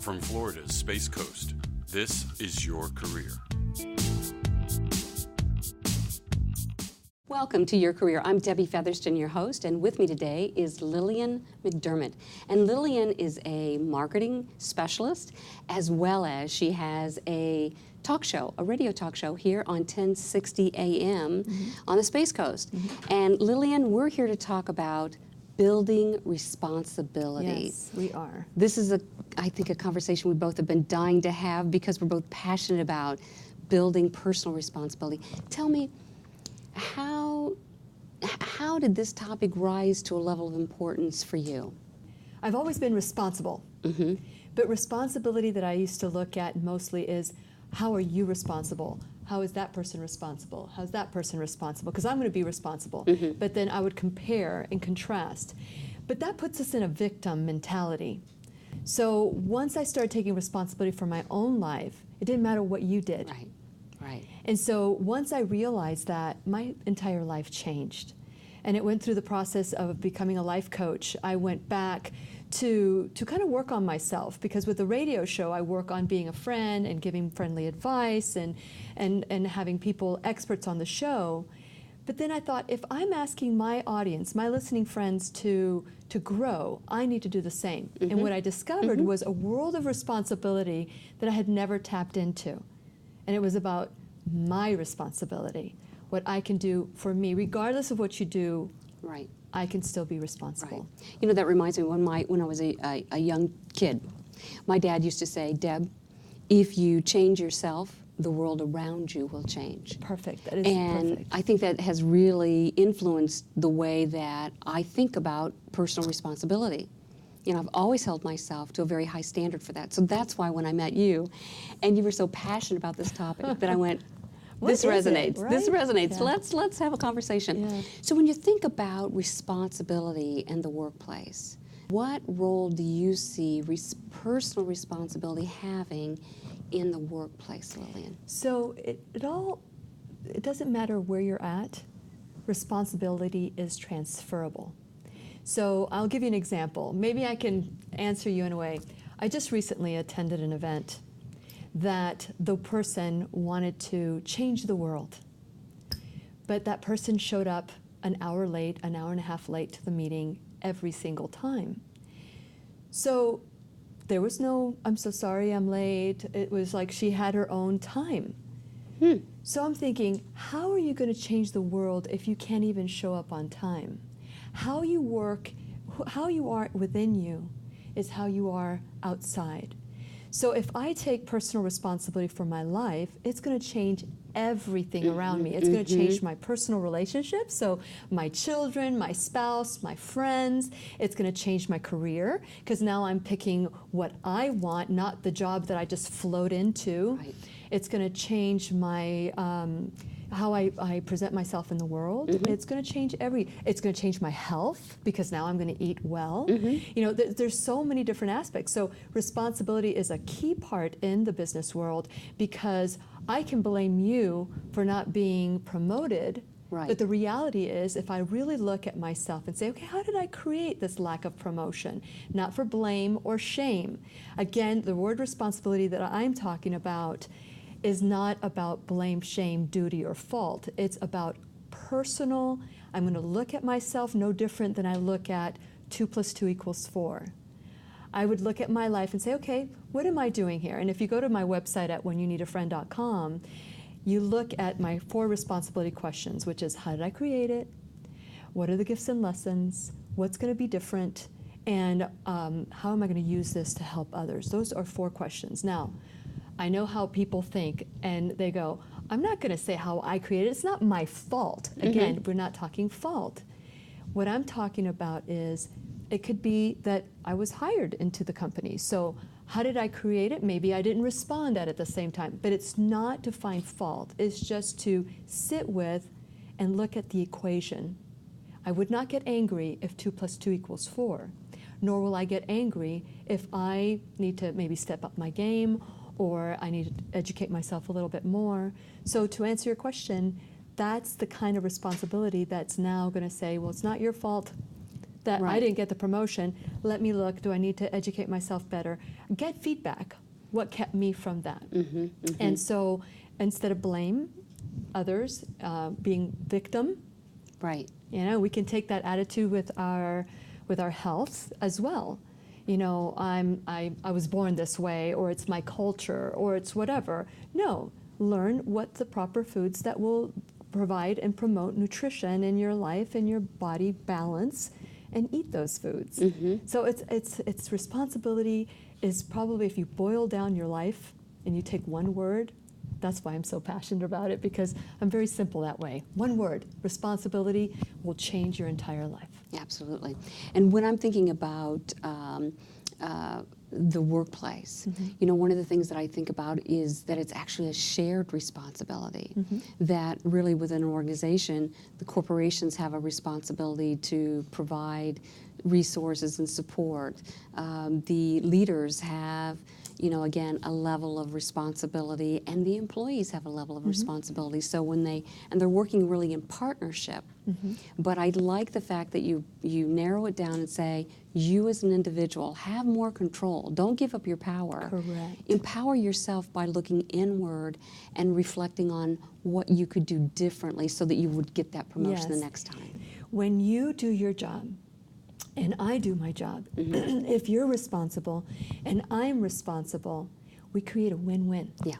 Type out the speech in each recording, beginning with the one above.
From Florida's Space Coast, this is Your Career. Welcome to Your Career. I'm Debbie Featherston, your host, and with me today is Lillian McDermott. And Lillian is a marketing specialist, as well as she has a talk show, a radio talk show here on 1060 AM on the Space Coast. And Lillian, we're here to talk about building responsibility. Yes, we are. This is, I think, a conversation we both have been dying to have because we're both passionate about building personal responsibility. Tell me, how did this topic rise to a level of importance for you? I've always been responsible, but responsibility that I used to look at mostly is, how are you responsible? How is that person responsible? How's that person responsible? Because I'm going to be responsible. But then I would compare and contrast. But that puts us in a victim mentality. So once I started taking responsibility for my own life, it didn't matter what you did. Right. And so once I realized that, my entire life changed. And it went through the process of becoming a life coach. I went back to kind of work on myself, because with the radio show, I work on being a friend and giving friendly advice and having people, experts on the show. But then I thought, if I'm asking my audience, my listening friends to grow, I need to do the same. And what I discovered was a world of responsibility that I had never tapped into. And it was about my responsibility, what I can do for me, regardless of what you do. Right. I can still be responsible. Right. You know, that reminds me, when I was a young kid, my dad used to say, Deb, if you change yourself, the world around you will change. Perfect. That is and perfect. I think that has really influenced the way that I think about personal responsibility. You know, I've always held myself to a very high standard for that. So that's why when I met you, and you were so passionate about this topic, that I went, this resonates. Right? This resonates. Yeah. Let's have a conversation. Yeah. So when you think about responsibility in the workplace, what role do you see personal responsibility having in the workplace, Lillian? So it doesn't matter where you're at. Responsibility is transferable. So I'll give you an example. Maybe I can answer you in a way. I just recently attended an event that the person wanted to change the world. But that person showed up an hour late, an hour and a half late to the meeting every single time. So there was no, I'm so sorry, I'm late. It was like she had her own time. So I'm thinking, how are you going to change the world if you can't even show up on time? How you work, how you are within you is how you are outside. So if I take personal responsibility for my life, it's going to change everything around me. It's going to change my personal relationships, so my children, my spouse, my friends. It's going to change my career, because now I'm picking what I want, not the job that I just float into. Right. It's going to change my how I present myself in the world. It's going to change it's going to change my health, because now I'm going to eat well. You know, there's so many different aspects. So responsibility is a key part in the business world, because I can blame you for not being promoted. Right. But the reality is, if I really look at myself and say, okay, how did I create this lack of promotion? Not for blame or shame. Again, the word responsibility that I'm talking about is not about blame, shame, duty, or fault. It's about personal. I'm going to look at myself no different than I look at 2 + 2 = 4. I would look at my life and say, okay, what am I doing here? And if you go to my website at whenyouneedafriend.com, you look at my 4 responsibility questions, which is, how did I create it? What are the gifts and lessons? What's going to be different? And how am I going to use this to help others? Those are 4 questions. Now, I know how people think, and they go, I'm not going to say how I created it. It's not my fault. Again, we're not talking fault. What I'm talking about is, it could be that I was hired into the company. So how did I create it? Maybe I didn't respond at the same time. But it's not to find fault. It's just to sit with and look at the equation. I would not get angry if 2 + 2 = 4. Nor will I get angry if I need to maybe step up my game, or I need to educate myself a little bit more. So to answer your question, that's the kind of responsibility that's now going to say, well, it's not your fault. that I Right. didn't get the promotion. Let me look. Do I need to educate myself better? Get feedback. What kept me from that? And so instead of blame others, being victim, Right. you know, we can take that attitude with our health as well. You know, I was born this way, or it's my culture, or it's whatever. No, learn what the proper foods that will provide and promote nutrition in your life and your body balance, and eat those foods. So it's responsibility is probably, if you boil down your life and you take one word. That's why I'm so passionate about it, because I'm very simple that way. One word, responsibility, will change your entire life. Absolutely. And when I'm thinking about the workplace, you know, one of the things that I think about is that it's actually a shared responsibility, that really within an organization, the corporations have a responsibility to provide resources and support. The leaders have, you know, again, a level of responsibility, and the employees have a level of responsibility. So when they're working really in partnership. But I like the fact that you narrow it down and say, you as an individual have more control. Don't give up your power. Correct. Empower yourself by looking inward and reflecting on what you could do differently so that you would get that promotion the Yes. next time. When you do your job, and I do my job, if you're responsible and I'm responsible, we create a win-win. Yeah.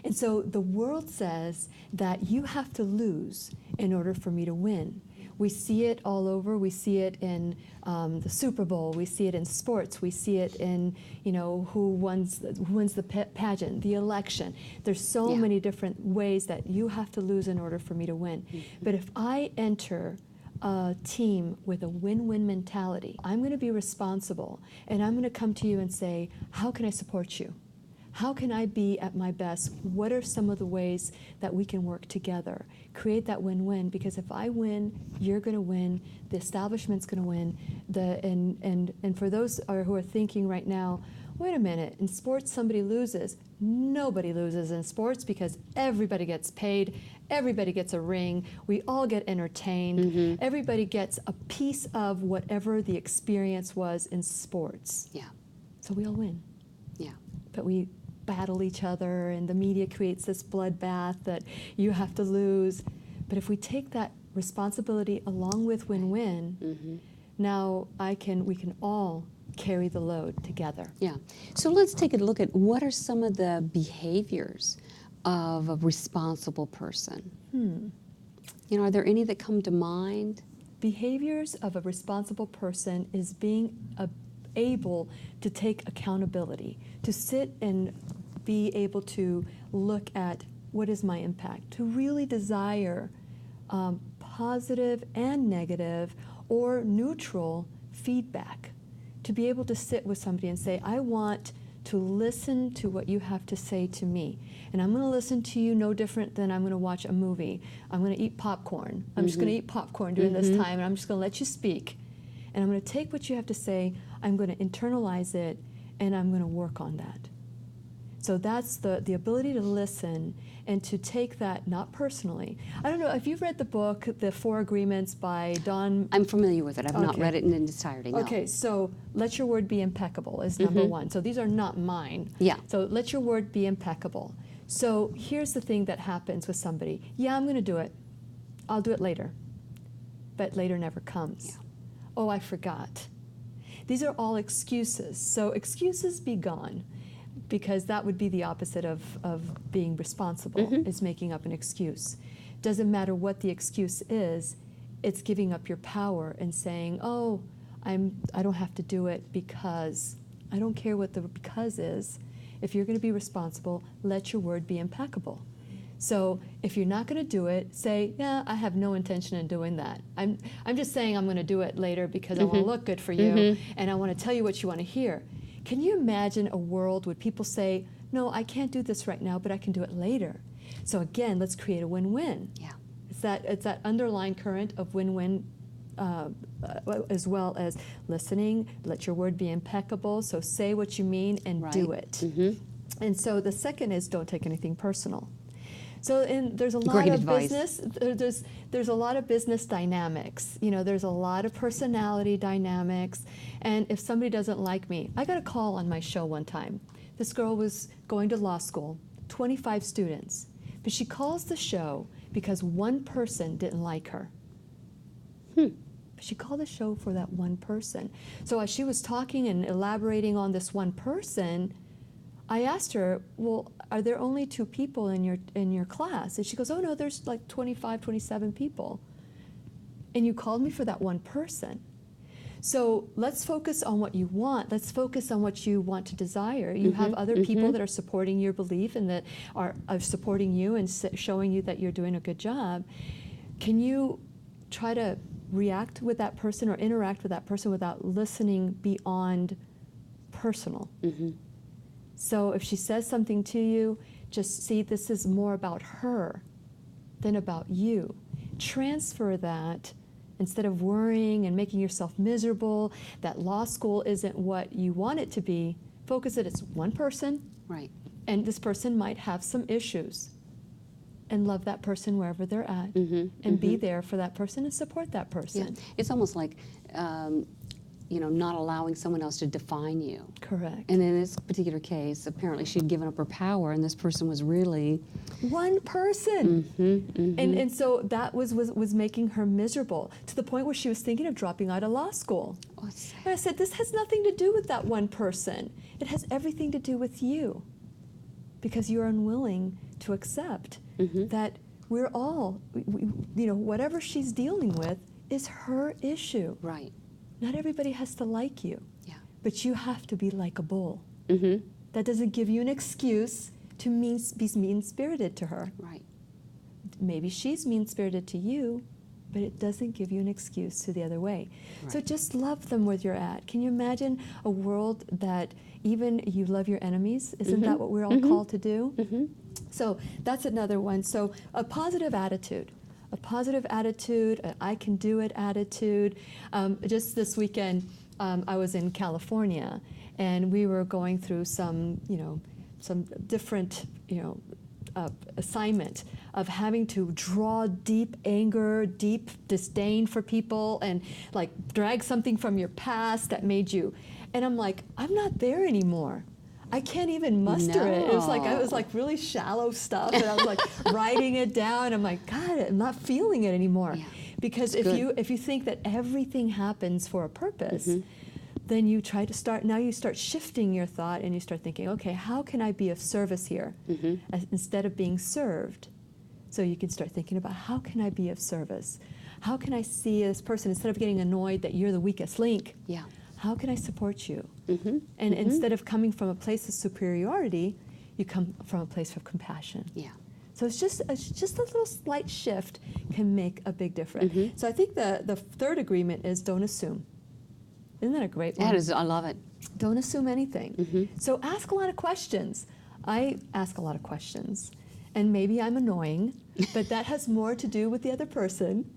And so the world says that you have to lose in order for me to win. We see it all over. We see it in the Super Bowl. We see it in sports. We see it in, you know, who wins the pageant, the election. There's so many different ways that you have to lose in order for me to win. But if I enter a team with a win-win mentality, I'm going to be responsible, and I'm going to come to you and say, how can I support you? How can I be at my best? What are some of the ways that we can work together? Create that win-win, because if I win, you're going to win, the establishment's going to win. And for those who are thinking right now, wait a minute, in sports somebody loses. Nobody loses in sports, because everybody gets paid, everybody gets a ring, we all get entertained, everybody gets a piece of whatever the experience was in sports. Yeah. So we all win. Yeah. But we battle each other, and the media creates this bloodbath that you have to lose. But if we take that responsibility along with win-win, now we can all carry the load together. Yeah. So let's take a look at what are some of the behaviors of a responsible person. You know, are there any that come to mind? Behaviors of a responsible person is being able to take accountability, to sit and be able to look at what is my impact, to really desire positive and negative or neutral feedback, to be able to sit with somebody and say, I want to listen to what you have to say to me. And I'm going to listen to you no different than I'm going to watch a movie. I'm going to eat popcorn. I'm just going to eat popcorn during this time, and I'm just going to let you speak. And I'm going to take what you have to say, I'm going to internalize it, and I'm going to work on that. So that's the ability to listen and to take that not personally. I don't know, if you've read the book, The Four Agreements by Don... I'm familiar with it. I've not Okay. read it in its entirety, no. Okay, so let your word be impeccable is number one. So these are not mine. Yeah. So let your word be impeccable. So here's the thing that happens with somebody. Yeah, I'm going to do it. I'll do it later. But later never comes. Yeah. Oh, I forgot. These are all excuses. So excuses be gone, because that would be the opposite of being responsible, is making up an excuse. Doesn't matter what the excuse is, it's giving up your power and saying, oh, I don't have to do it because. I don't care what the because is. If you're going to be responsible, let your word be impeccable. So if you're not going to do it, say, yeah, I have no intention in doing that. I'm just saying I'm going to do it later because I want to look good for you, and I want to tell you what you want to hear. Can you imagine a world where people say, no, I can't do this right now, but I can do it later? So again, let's create a win-win. Yeah. It's that underlying current of win-win, as well as listening, let your word be impeccable, so say what you mean and do it. And so the second is don't take anything personal. So there's a lot Great of advice. business. There's a lot of business dynamics. You know, there's a lot of personality dynamics. And if somebody doesn't like me, I got a call on my show one time. This girl was going to law school, 25 students, but she calls the show because one person didn't like her. But she called the show for that one person. So as she was talking and elaborating on this one person, I asked her, well, are there only 2 people in your class? And she goes, oh no, there's like 25, 27 people. And you called me for that one person. So let's focus on what you want. Let's focus on what you want to desire. You have other people that are supporting your belief and that are supporting you and showing you that you're doing a good job. Can you try to react with that person or interact with that person without listening beyond personal? So if she says something to you, just see this is more about her than about you. Transfer that instead of worrying and making yourself miserable, that law school isn't what you want it to be. Focus it, it's one person. Right. And this person might have some issues. And love that person wherever they're at. And be there for that person and support that person. Yeah. It's almost like, you know, not allowing someone else to define you. Correct. And in this particular case, apparently she'd given up her power, and this person was really one person. And so that was making her miserable to the point where she was thinking of dropping out of law school. And I said, this has nothing to do with that one person. It has everything to do with you, because you're unwilling to accept that we're all, you know, whatever she's dealing with is her issue. right. Not everybody has to like you, Yeah. but you have to be likable. That doesn't give you an excuse to be mean-spirited to her. Right. Maybe she's mean-spirited to you, but it doesn't give you an excuse to the other way. So Right. just love them where you're at. Can you imagine a world that even you love your enemies? Isn't that what we're all called to do? So that's another one. So a positive attitude. A positive attitude, an I can do it attitude. Just this weekend, I was in California, and we were going through some different, assignment of having to draw deep anger, deep disdain for people, and like drag something from your past that made you. And I'm like, I'm not there anymore. I can't even muster it. It was like really shallow stuff, and I was like writing it down. I'm like, God, I'm not feeling it anymore. Yeah. Because if you think that everything happens for a purpose, then you start shifting your thought, and you start thinking, okay, how can I be of service here instead of being served? So you can start thinking about, how can I be of service? How can I see this person, instead of getting annoyed that you're the weakest link? Yeah. How can I support you? And instead of coming from a place of superiority, you come from a place of compassion. Yeah. So it's just a little slight shift can make a big difference. So I think the third agreement is don't assume. Isn't that a great one? That is, I love it. Don't assume anything. So ask a lot of questions. I ask a lot of questions. And maybe I'm annoying, but that has more to do with the other person.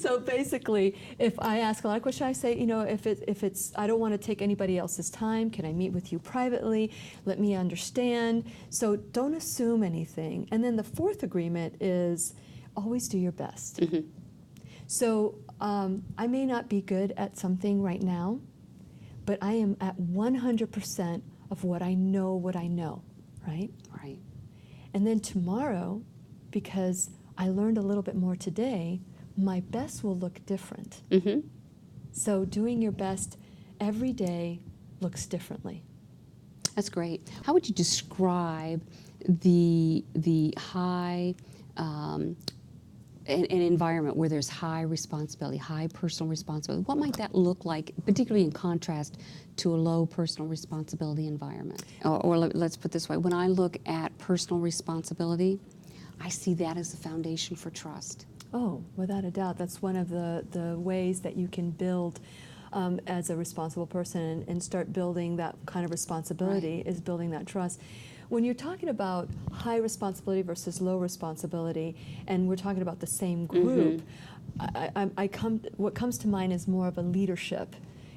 So basically, if I ask a lot of questions, I say, if it's I don't want to take anybody else's time. Can I meet with you privately? Let me understand. So don't assume anything. And then the fourth agreement is always do your best. So I may not be good at something right now, but I am at 100% of what I know, right? Right. And then tomorrow, because I learned a little bit more today, my best will look different. So doing your best every day looks differently. That's great. How would you describe the high an environment where there's high responsibility, high personal responsibility? What might that look like, particularly in contrast to a low personal responsibility environment? Or let's put it this way, when I look at personal responsibility, I see that as the foundation for trust. Oh, without a doubt. That's one of the ways that you can build as a responsible person and start building that kind of responsibility, is building that trust. When you're talking about high responsibility versus low responsibility, and we're talking about the same group, what comes to mind is more of a leadership.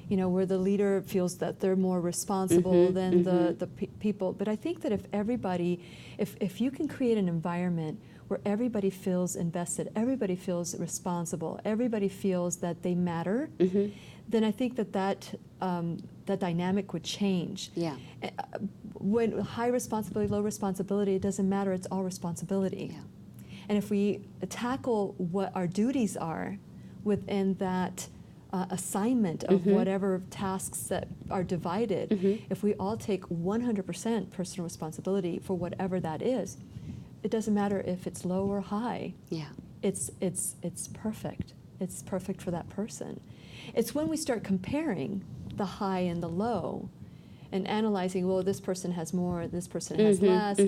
where the leader feels that they're more responsible than the people. But I think that if you can create an environment where everybody feels invested, everybody feels responsible, everybody feels that they matter, then I think that dynamic would change. Yeah. When high responsibility, low responsibility, it doesn't matter, it's all responsibility. Yeah. And if we tackle what our duties are within that assignment of whatever tasks that are divided, if we all take 100% personal responsibility for whatever that is, it doesn't matter if it's low or high. Yeah. It's perfect. It's perfect for that person. It's when we start comparing the high and the low and analyzing, well, this person has more, this person has less,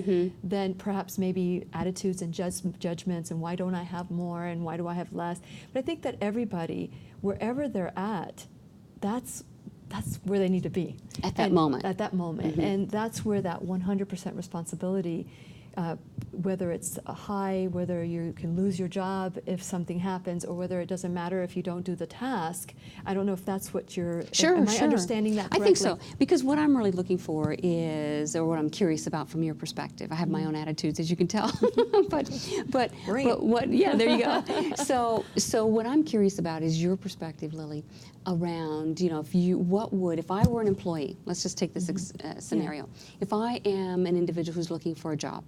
then perhaps maybe attitudes and judgments, and why don't I have more and why do I have less? But I think that everybody, wherever they're at, that's where they need to be. At that moment. At that moment. And that's where that 100% responsibility, whether it's a high, whether you can lose your job if something happens, or whether it doesn't matter if you don't do the task. I don't know if that's what you're, am I understanding that correctly? I think so, because what I'm really looking for is, or what I'm curious about from your perspective, I have my own attitudes, as you can tell, but what, yeah, there you go. So what I'm curious about is your perspective, Lily, around, if I were an employee, let's just take this scenario. If I am an individual who's looking for a job,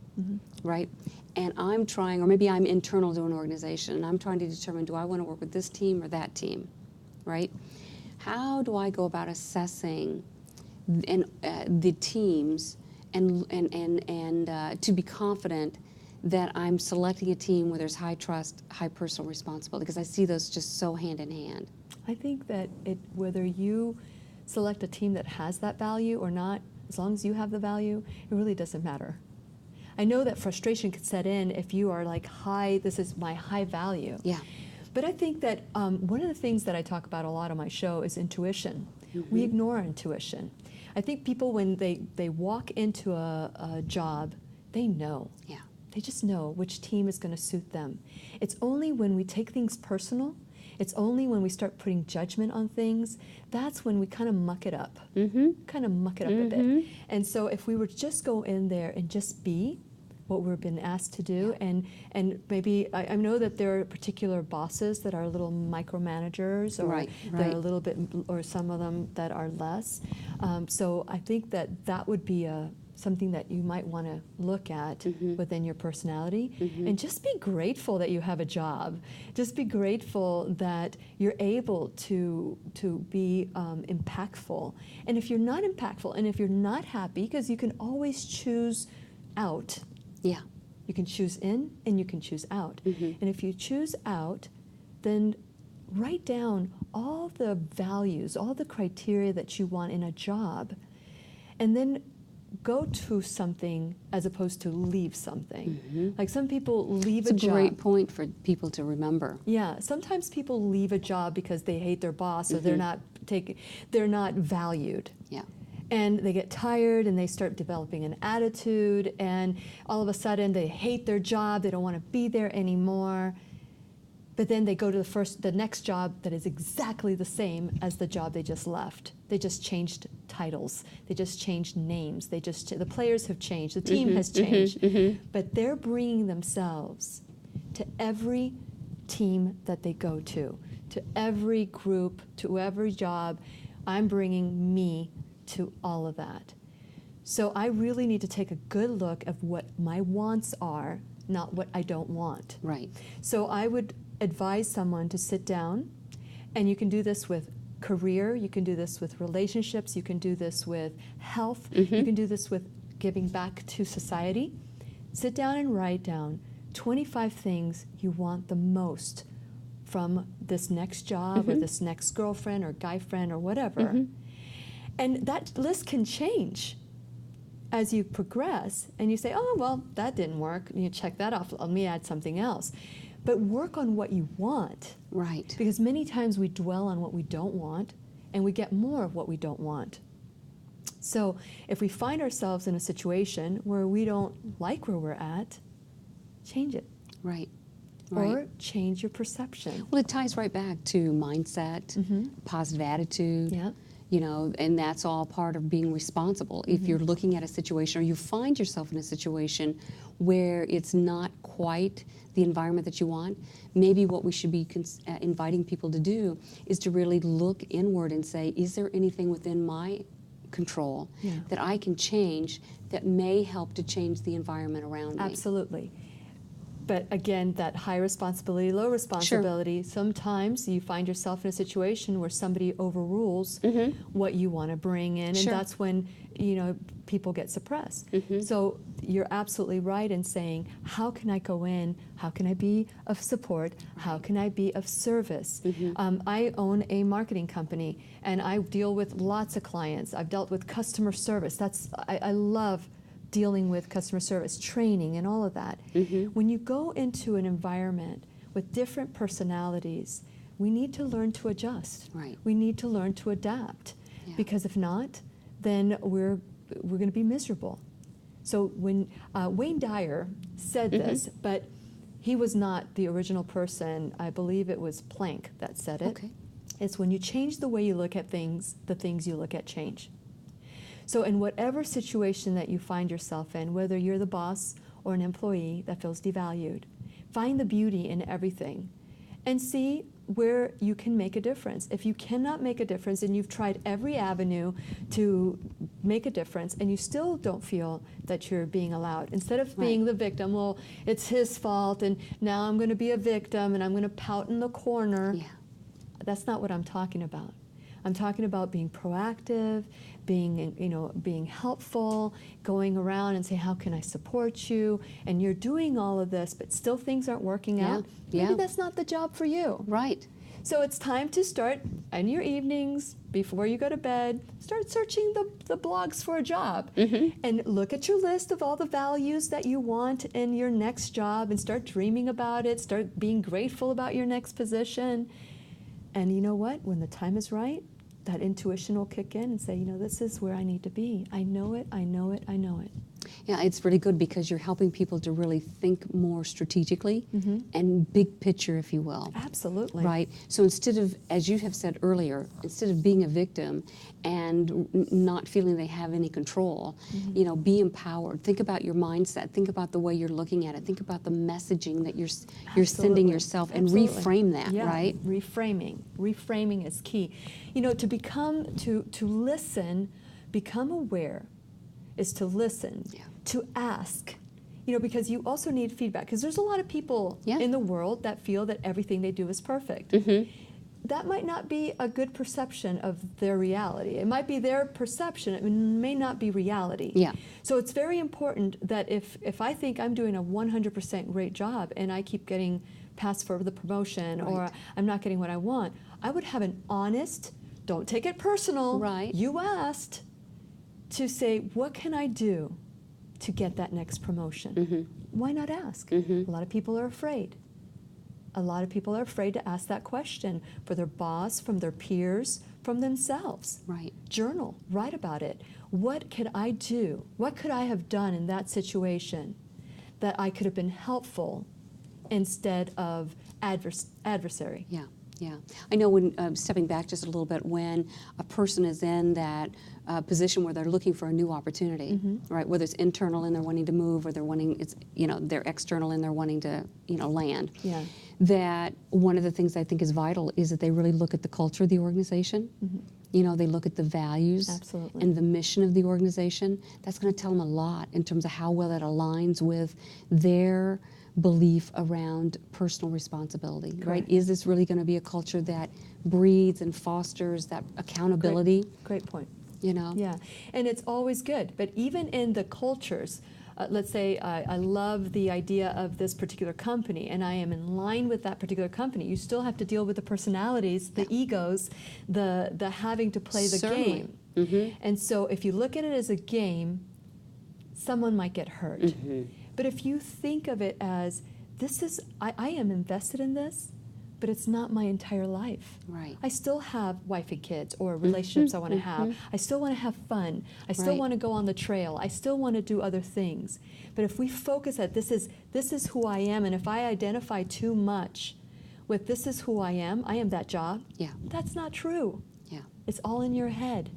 right? And I'm trying, or maybe I'm internal to an organization, and I'm trying to determine, do I want to work with this team or that team, right? How do I go about assessing the teams and to be confident that I'm selecting a team where there's high trust, high personal responsibility? Because I see those just so hand in hand. I think that whether you select a team that has that value or not, as long as you have the value, it really doesn't matter. I know that frustration could set in if you are like, this is my high value. Yeah. But I think that one of the things that I talk about a lot on my show is intuition. We ignore intuition. I think people, when they walk into a job, they know. Yeah. They just know which team is going to suit them. It's only when we take things personal, it's only when we start putting judgment on things, that's when we kind of muck it up. Kind of muck it up a bit. And so if we were to just go in there and just be what we've been asked to do, and maybe, I know that there are particular bosses that are little micromanagers, or that are a little bit, or some of them that are less. So I think that would be something that you might want to look at within your personality, and just be grateful that you have a job. Just be grateful that you're able to be impactful. And if you're not impactful, and if you're not happy, because you can always choose out. Yeah. You can choose in and you can choose out. And if you choose out, then write down all the values, all the criteria that you want in a job, and then go to something as opposed to leave something. Like some people leave a job. It's a great point for people to remember. Yeah, sometimes people leave a job because they hate their boss, or they're not valued. Yeah. And they get tired and they start developing an attitude, and all of a sudden they hate their job, they don't want to be there anymore. But then they go to the next job that is exactly the same as the job they just left. They just changed titles. They just changed names. The players have changed. The team has changed. But they're bringing themselves to every team that they go to every group, to every job. I'm bringing me to all of that. So I really need to take a good look at what my wants are, not what I don't want. Right. So I would advise someone to sit down, and you can do this with career, you can do this with relationships, you can do this with health, you can do this with giving back to society. Sit down and write down 25 things you want the most from this next job, or this next girlfriend or guy friend or whatever. And that list can change as you progress, and you say, oh, well, that didn't work, and you check that off, let me add something else. But work on what you want. Right. Because many times we dwell on what we don't want, and we get more of what we don't want. So if we find ourselves in a situation where we don't like where we're at, change it. Right. or change your perception. Well, it ties right back to mindset, positive attitude. Yeah. You know, and that's all part of being responsible. If you're looking at a situation or you find yourself in a situation where it's not quite the environment that you want, maybe what we should be inviting people to do is to really look inward and say, is there anything within my control that I can change that may help to change the environment around me? Absolutely. But again, that high responsibility, low responsibility, sometimes you find yourself in a situation where somebody overrules what you want to bring in, and that's when, you know, people get suppressed. So you're absolutely right in saying, how can I go in? How can I be of support? How can I be of service? I own a marketing company, and I deal with lots of clients. I've dealt with customer service. I love dealing with customer service, training, and all of that. When you go into an environment with different personalities, we need to learn to adjust. We need to learn to adapt, because if not, then we're going to be miserable. So when Wayne Dyer said this, but he was not the original person. I believe it was Planck that said it. It's when you change the way you look at things, the things you look at change. So in whatever situation that you find yourself in, whether you're the boss or an employee that feels devalued, find the beauty in everything and see where you can make a difference. If you cannot make a difference and you've tried every avenue to make a difference and you still don't feel that you're being allowed, instead of being the victim, well, it's his fault and now I'm going to be a victim and I'm going to pout in the corner. That's not what I'm talking about. I'm talking about being proactive, being helpful, going around and say, how can I support you? And you're doing all of this, but still things aren't working out. Maybe that's not the job for you. So it's time to start in your evenings, before you go to bed, start searching the blogs for a job. And look at your list of all the values that you want in your next job and start dreaming about it, start being grateful about your next position. And you know what? When the time is right, that intuition will kick in and say, you know, this is where I need to be. I know it, I know it, I know it. Yeah, it's really good because you're helping people to really think more strategically and big picture, if you will. Absolutely. Right? So instead of, as you have said earlier, instead of being a victim and not feeling they have any control, you know, be empowered. Think about your mindset. Think about the way you're looking at it. Think about the messaging that you're sending yourself and reframe that, right? Reframing. Reframing is key. You know, to listen, become aware, is to listen, to ask, you know, because you also need feedback. Because there's a lot of people in the world that feel that everything they do is perfect. That might not be a good perception of their reality. It might be their perception. It may not be reality. So it's very important that if I think I'm doing a 100% great job and I keep getting passed for the promotion or I'm not getting what I want, I would have an honest, don't take it personal, you asked, to say, what can I do to get that next promotion? Why not ask? A lot of people are afraid. A lot of people are afraid to ask that question for their boss, from their peers, from themselves. Journal, write about it. What could I do? What could I have done in that situation that I could have been helpful instead of adversary? I know when, stepping back just a little bit, when a person is in that position where they're looking for a new opportunity, right? Whether it's internal and they're wanting to move, or they're wanting, they're external and they're wanting to, land. That one of the things I think is vital is that they really look at the culture of the organization. You know, they look at the values and the mission of the organization. That's going to tell them a lot in terms of how well that aligns with their belief around personal responsibility, right? Is this really going to be a culture that breeds and fosters that accountability? Great point. You know? And it's always good. But even in the cultures, let's say I love the idea of this particular company and I am in line with that particular company, you still have to deal with the personalities, the egos, the having to play the game. And so if you look at it as a game, someone might get hurt. But if you think of it as, I am invested in this, but it's not my entire life. Right. I still have wife and kids or relationships I want to have. I still want to have fun. I still Right. want to go on the trail. I still want to do other things. But if we focus at this is who I am, and if I identify too much with this is who I am that job, Yeah. that's not true. Yeah. It's all in your head.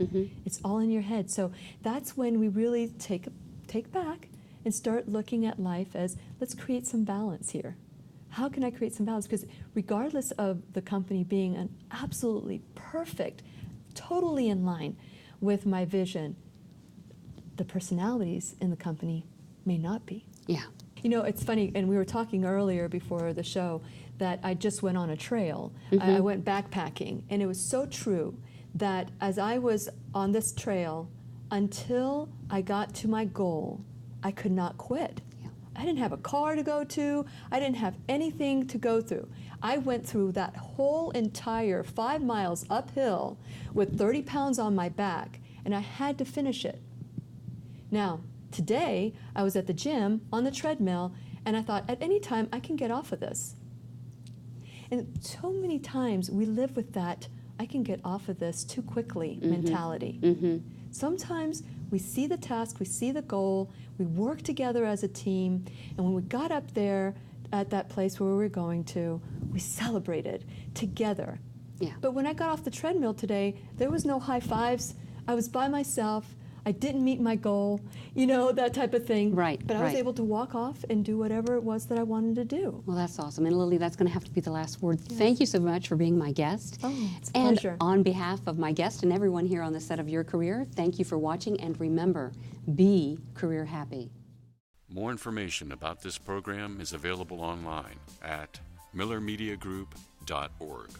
It's all in your head. So that's when we really take back and start looking at life as, let's create some balance here. How can I create some balance? Because regardless of the company being an absolutely perfect, totally in line with my vision, the personalities in the company may not be. Yeah. You know, it's funny, and we were talking earlier before the show that I just went on a trail. I went backpacking, and it was so true that as I was on this trail, until I got to my goal, I could not quit. I didn't have a car to go to. I didn't have anything to go through. I went through that whole entire 5 miles uphill with 30 pounds on my back, and I had to finish it. Now, today, I was at the gym on the treadmill, and I thought, at any time, I can get off of this. And so many times we live with that, I can get off of this too quickly mentality. Sometimes we see the task, we see the goal, we work together as a team, and when we got up there at that place where we were going to, we celebrated together. Yeah. But when I got off the treadmill today, there was no high fives. I was by myself. I didn't meet my goal, you know, that type of thing. Right, But I was right. able to walk off and do whatever it was that I wanted to do. Well, that's awesome. And Lily, that's going to have to be the last word. Thank you so much for being my guest. Oh, it's a and pleasure. on behalf of my guest and everyone here on the set of Your Career, thank you for watching. And remember, be career happy. More information about this program is available online at millermediagroup.org.